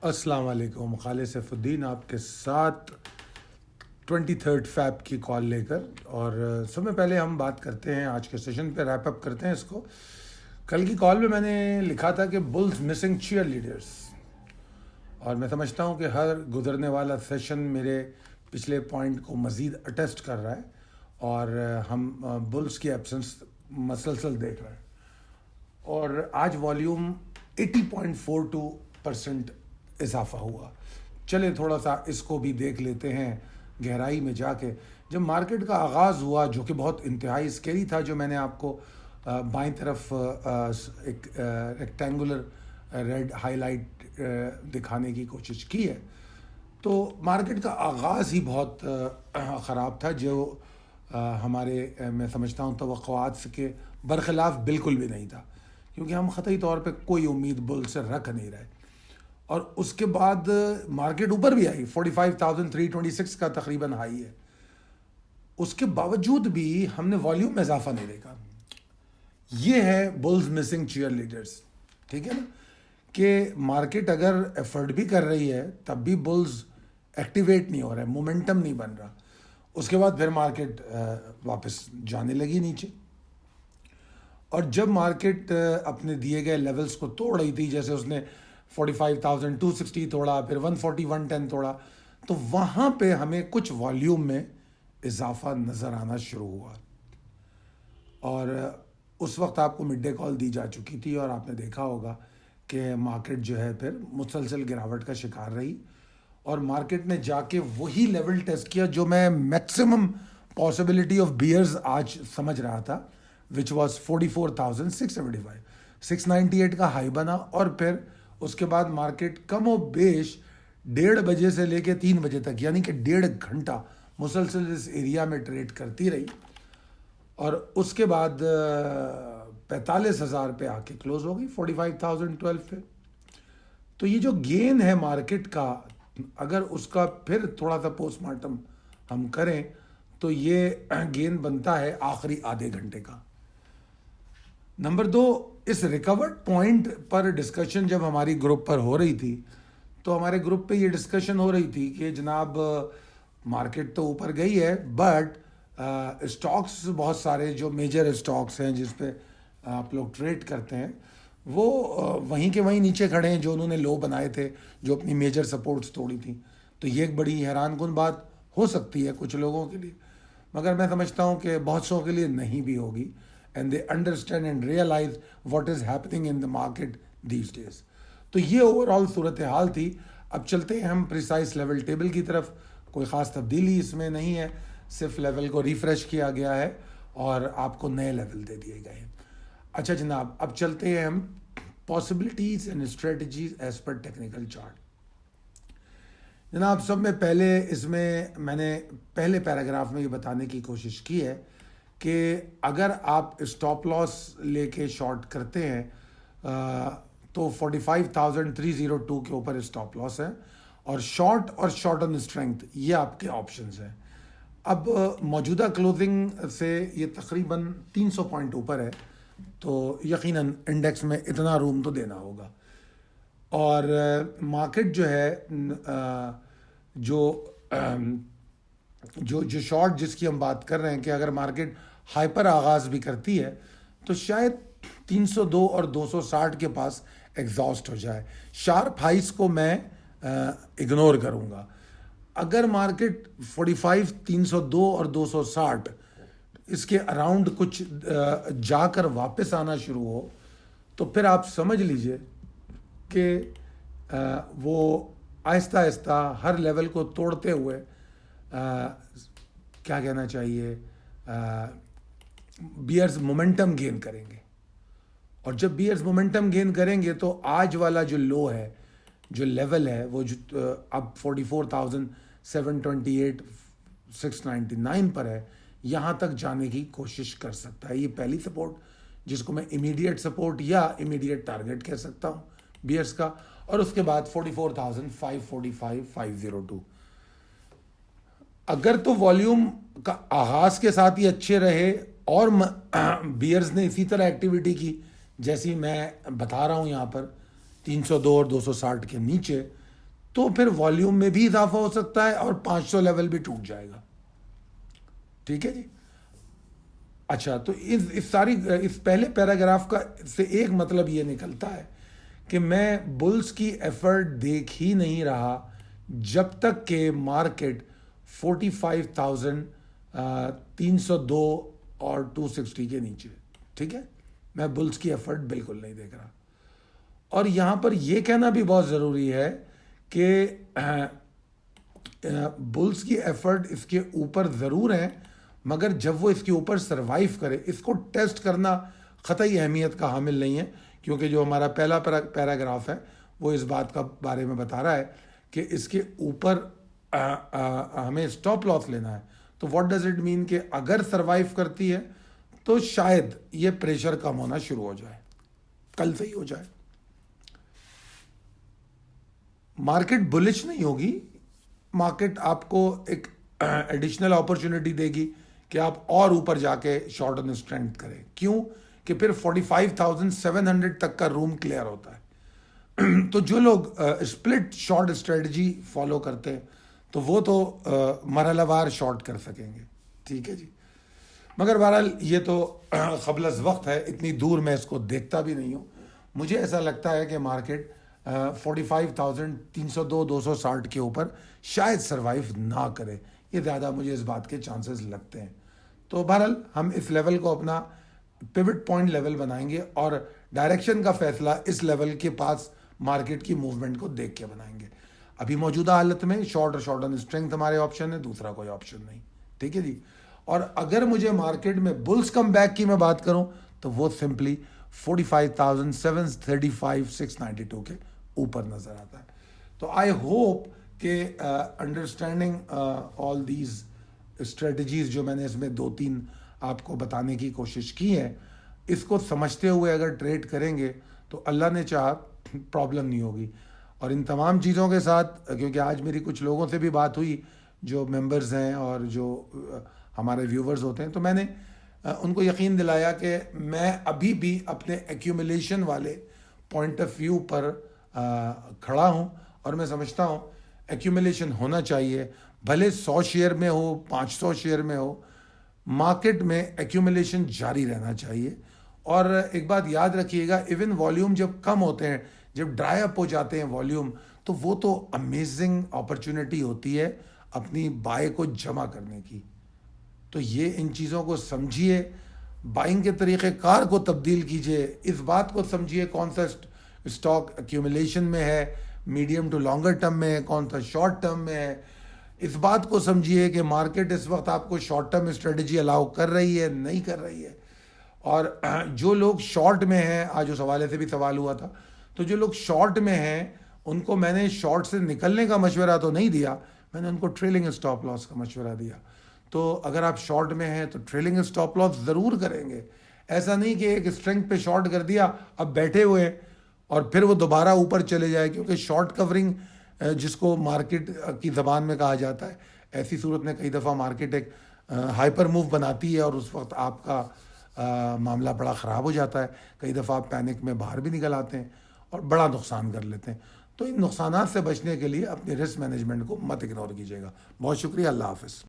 السلام علیکم، خالد سیف الدین آپ کے ساتھ 23 فیب کی کال لے کر، اور سب میں پہلے ہم بات کرتے ہیں آج کے سیشن پہ، ریپ اپ کرتے ہیں اس کو۔ کل کی کال میں میں نے لکھا تھا کہ بلز مسنگ چیئر لیڈرز، اور میں سمجھتا ہوں کہ ہر گزرنے والا سیشن میرے پچھلے پوائنٹ کو مزید اٹیسٹ کر رہا ہے، اور ہم بلز کی ایبسنس مسلسل دیکھ رہے ہیں، اور آج والیوم 80.42% اضافہ ہوا۔ چلے تھوڑا سا اس کو بھی دیکھ لیتے ہیں گہرائی میں جا کے۔ جب مارکیٹ کا آغاز ہوا، جو کہ بہت انتہائی اسکیری تھا، جو میں نے آپ کو بائیں طرف ایک ریکٹینگولر ریڈ ہائی لائٹ دکھانے کی کوشش کی ہے، تو مارکیٹ کا آغاز ہی بہت خراب تھا، جو ہمارے میں سمجھتا ہوں توقعات کے برخلاف بالکل بھی نہیں تھا، کیونکہ ہم قطعی طور پہ کوئی امید بل سے رکھ نہیں رہے۔ اور اس کے بعد مارکیٹ اوپر بھی آئی، 45,326 کا تقریباً ہائی ہے۔ اس کے باوجود بھی ہم نے والیوم میں اضافہ نہیں دیکھا۔ یہ ہے بلز مسنگ چیئر لیڈرز، ٹھیک ہے نا، کہ مارکیٹ اگر ایفرٹ بھی کر رہی ہے تب بھی بلز ایکٹیویٹ نہیں ہو رہا ہے، مومنٹم نہیں بن رہا۔ اس کے بعد پھر مارکیٹ واپس جانے لگی نیچے، اور جب مارکیٹ اپنے دیے گئے لیولز کو توڑ رہی تھی، جیسے اس نے 45,260 توڑا، پھر 140,110 توڑا، تو وہاں پہ ہمیں کچھ والیوم میں اضافہ نظر آنا شروع ہوا، اور اس وقت آپ کو مڈ ڈے کال دی جا چکی تھی، اور آپ نے دیکھا ہوگا کہ مارکیٹ جو ہے پھر مسلسل گراوٹ کا شکار رہی، اور مارکیٹ نے جا کے وہی لیول ٹیسٹ کیا جو میں میکسیمم پاسبلٹی آف بیئرز آج سمجھ رہا تھا، وچ واز 44,675، 698 کا ہائی بنا، اور پھر اس کے بعد مارکیٹ کم و بیش 1:30 بجے سے لے کے 3 بجے تک، یعنی کہ 1.5 گھنٹہ مسلسل اس ایریا میں ٹریڈ کرتی رہی، اور اس کے بعد 45,000 پہ آ کے کلوز ہو گئی 45,012 پہ۔ تو یہ جو گین ہے مارکیٹ کا، اگر اس کا پھر تھوڑا سا پوسٹ مارٹم ہم کریں تو یہ گین بنتا ہے آخری آدھے گھنٹے کا۔ نمبر 2، اس ریکورڈ پوائنٹ پر ڈسکشن جب ہماری گروپ پر ہو رہی تھی، تو ہمارے گروپ پہ یہ ڈسکشن ہو رہی تھی کہ جناب مارکیٹ تو اوپر گئی ہے، بٹ اسٹاکس بہت سارے جو میجر اسٹاکس ہیں جس پہ آپ لوگ ٹریڈ کرتے ہیں، وہ وہیں کے وہیں نیچے کھڑے ہیں جو انہوں نے لو بنائے تھے، جو اپنی میجر سپورٹس توڑی تھیں۔ تو یہ ایک بڑی حیران کن بات ہو سکتی ہے کچھ لوگوں کے لیے، مگر میں سمجھتا ہوں کہ بہت سو کے لیے نہیں بھی ہوگی، and they understand and realize what is happening in the market these days۔ تو یہ اوور آل صورتحال تھی۔ اب چلتے ہیں ہم پریسائز لیول ٹیبل کی طرف۔ کوئی خاص تبدیلی اس میں نہیں ہے، صرف لیول کو ریفریش کیا گیا ہے اور آپ کو نئے لیول دے دیے گئے ہیں۔ اچھا جناب، اب چلتے ہیں ہم possibilities and strategies as per technical chart. جناب، سب میں پہلے اس میں نے پہلے پیراگراف میں یہ بتانے کی کوشش کی ہے کہ اگر آپ اسٹاپ لاس لے کے شارٹ کرتے ہیں تو 45,302 کے اوپر اسٹاپ لاس ہے، اور شارٹ اور شارٹ آن اسٹرینتھ یہ آپ کے آپشنز ہیں۔ اب موجودہ کلوزنگ سے یہ تقریباً 300 پوائنٹ اوپر ہے، تو یقیناً انڈیکس میں اتنا روم تو دینا ہوگا، اور مارکیٹ جو ہے جو شارٹ جس کی ہم بات کر رہے ہیں، کہ اگر مارکیٹ ہائپر آغاز بھی کرتی ہے تو شاید 302 اور 260 کے پاس ایگزاسٹ ہو جائے۔ شارپ ہائیز کو میں اگنور کروں گا۔ اگر مارکیٹ 45، 302 اور 260 اس کے اراؤنڈ کچھ جا کر واپس آنا شروع ہو، تو پھر آپ سمجھ لیجئے کہ وہ آہستہ آہستہ ہر لیول کو توڑتے ہوئے کیا کہنا چاہیے، بیئرز مومنٹم گین کریں گے، اور جب بیئرز مومنٹم گین کریں گے تو آج والا جو لو ہے، جو لیول ہے، وہ اب 44,728 699 پر ہے، یہاں تک جانے کی کوشش کر سکتا ہے۔ یہ پہلی سپورٹ جس کو میں امیڈیٹ سپورٹ یا امیڈیٹ ٹارگٹ کہہ سکتا ہوں بیئرز کا، اور اس کے بعد 44,545 502۔ اگر تو والیوم کا آغاز کے ساتھ ہی اچھے رہے اور بیئرز نے اسی طرح ایکٹیویٹی کی جیسی میں بتا رہا ہوں یہاں پر 302 اور 260 کے نیچے، تو پھر والیوم میں بھی اضافہ ہو سکتا ہے اور 500 لیول بھی ٹوٹ جائے گا. ٹھیک ہے جی. اچھا, تو اس پہلے پیراگراف کا سے ایک مطلب یہ نکلتا ہے کہ میں بلز کی ایفرٹ دیکھ ہی نہیں رہا جب تک کہ مارکیٹ 45,302 اور 260 کے نیچے. ٹھیک ہے, میں بلز کی ایفرٹ بالکل نہیں دیکھ رہا. اور یہاں پر یہ کہنا بھی بہت ضروری ہے کہ بلز کی ایفرٹ اس کے اوپر ضرور ہیں, مگر جب وہ اس کے اوپر سروائیو کرے, اس کو ٹیسٹ کرنا قطعی اہمیت کا حامل نہیں ہے, کیونکہ جو ہمارا پہلا پیراگراف ہے وہ اس بات کا بارے میں بتا رہا ہے کہ اس کے اوپر ہمیں اسٹاپ لاس لینا ہے. تو واٹ ڈز اٹ مین کہ اگر سروائیو کرتی ہے تو شاید یہ پریشر کم ہونا شروع ہو جائے, کل سے ہی ہو جائے. مارکیٹ بلش نہیں ہوگی, مارکیٹ آپ کو ایک ایڈیشنل اپرچونٹی دے گی کہ آپ اور اوپر جا کے شارٹ آن اسٹرینتھ کریں. کیوں کہ پھر 45,700 تک کا روم کلیئر ہوتا ہے. تو جو لوگ اسپلٹ شارٹ اسٹریٹجی فالو کرتے ہیں تو وہ تو مرحلہ وار شارٹ کر سکیں گے. ٹھیک ہے جی. مگر بہرحال یہ تو قبل از وقت ہے, اتنی دور میں اس کو دیکھتا بھی نہیں ہوں. مجھے ایسا لگتا ہے کہ مارکیٹ 45,302 260 کے اوپر شاید سروائیو نہ کرے. یہ زیادہ مجھے اس بات کے چانسز لگتے ہیں. تو بہرحال ہم اس لیول کو اپنا پیوٹ پوائنٹ لیول بنائیں گے اور ڈائریکشن کا فیصلہ اس لیول کے پاس مارکیٹ کی موومنٹ کو دیکھ کے بنائیں گے. ابھی موجودہ حالت میں شارٹ اور شارٹ آن اسٹرینتھ ہمارے آپشن ہے, دوسرا کوئی آپشن نہیں. ٹھیک ہے جی. اور اگر مجھے مارکیٹ میں بلز کم بیک کی میں بات کروں تو وہ سمپلی 45,735 692 کے اوپر نظر آتا ہے. تو آئی ہوپ کہ انڈرسٹینڈنگ آل دیز اسٹریٹجیز جو میں نے اس میں 2-3 آپ کو بتانے کی کوشش کی ہے, اس کو سمجھتے ہوئے اگر ٹریڈ کریں گے تو اللہ نے چاہا پرابلم نہیں ہوگی. اور ان تمام چیزوں کے ساتھ, کیونکہ آج میری کچھ لوگوں سے بھی بات ہوئی جو ممبرز ہیں اور جو ہمارے ویورز ہوتے ہیں, تو میں نے ان کو یقین دلایا کہ میں ابھی بھی اپنے ایکیومولیشن والے پوائنٹ آف ویو پر کھڑا ہوں, اور میں سمجھتا ہوں ایکیومولیشن ہونا چاہیے, بھلے 100 شیئر میں ہو 500 شیئر میں ہو, مارکیٹ میں ایکیومولیشن جاری رہنا چاہیے. اور ایک بات یاد رکھیے گا, ایون والیوم جب کم ہوتے ہیں, جب ڈرائی اپ ہو جاتے ہیں والیوم, تو وہ تو امیزنگ اپرچونٹی ہوتی ہے اپنی بائی کو جمع کرنے کی. تو یہ ان چیزوں کو سمجھیے, بائنگ کے طریقہ کار کو تبدیل کیجئے, اس بات کو سمجھیے کون سا اسٹاک ایکیومولیشن میں ہے, میڈیم ٹو لانگر ٹرم میں ہے, کون سا شارٹ ٹرم میں ہے. اس بات کو سمجھیے کہ مارکیٹ اس وقت آپ کو شارٹ ٹرم اسٹریٹجی الاؤ کر رہی ہے نہیں کر رہی ہے. اور جو لوگ شارٹ میں ہیں, آج اس حوالے سے بھی سوال ہوا تھا, تو جو لوگ شارٹ میں ہیں ان کو میں نے شارٹ سے نکلنے کا مشورہ تو نہیں دیا, میں نے ان کو ٹریلنگ اسٹاپ لاس کا مشورہ دیا. تو اگر آپ شارٹ میں ہیں تو ٹریلنگ اسٹاپ لاس ضرور کریں گے. ایسا نہیں کہ ایک اسٹرینگ پہ شارٹ کر دیا, اب بیٹھے ہوئے اور پھر وہ دوبارہ اوپر چلے جائے, کیونکہ شارٹ کورنگ جس کو مارکیٹ کی زبان میں کہا جاتا ہے, ایسی صورت میں کئی دفعہ مارکیٹ ایک ہائپر موو بناتی ہے اور اس وقت آپ کا معاملہ بڑا خراب ہو جاتا ہے. کئی دفعہ آپ پینک میں باہر بھی نکل آتے ہیں اور بڑا نقصان کر لیتے ہیں. تو ان نقصانات سے بچنے کے لیے اپنے رسک مینجمنٹ کو مت اگنور کیجیے گا. بہت شکریہ, اللہ حافظ.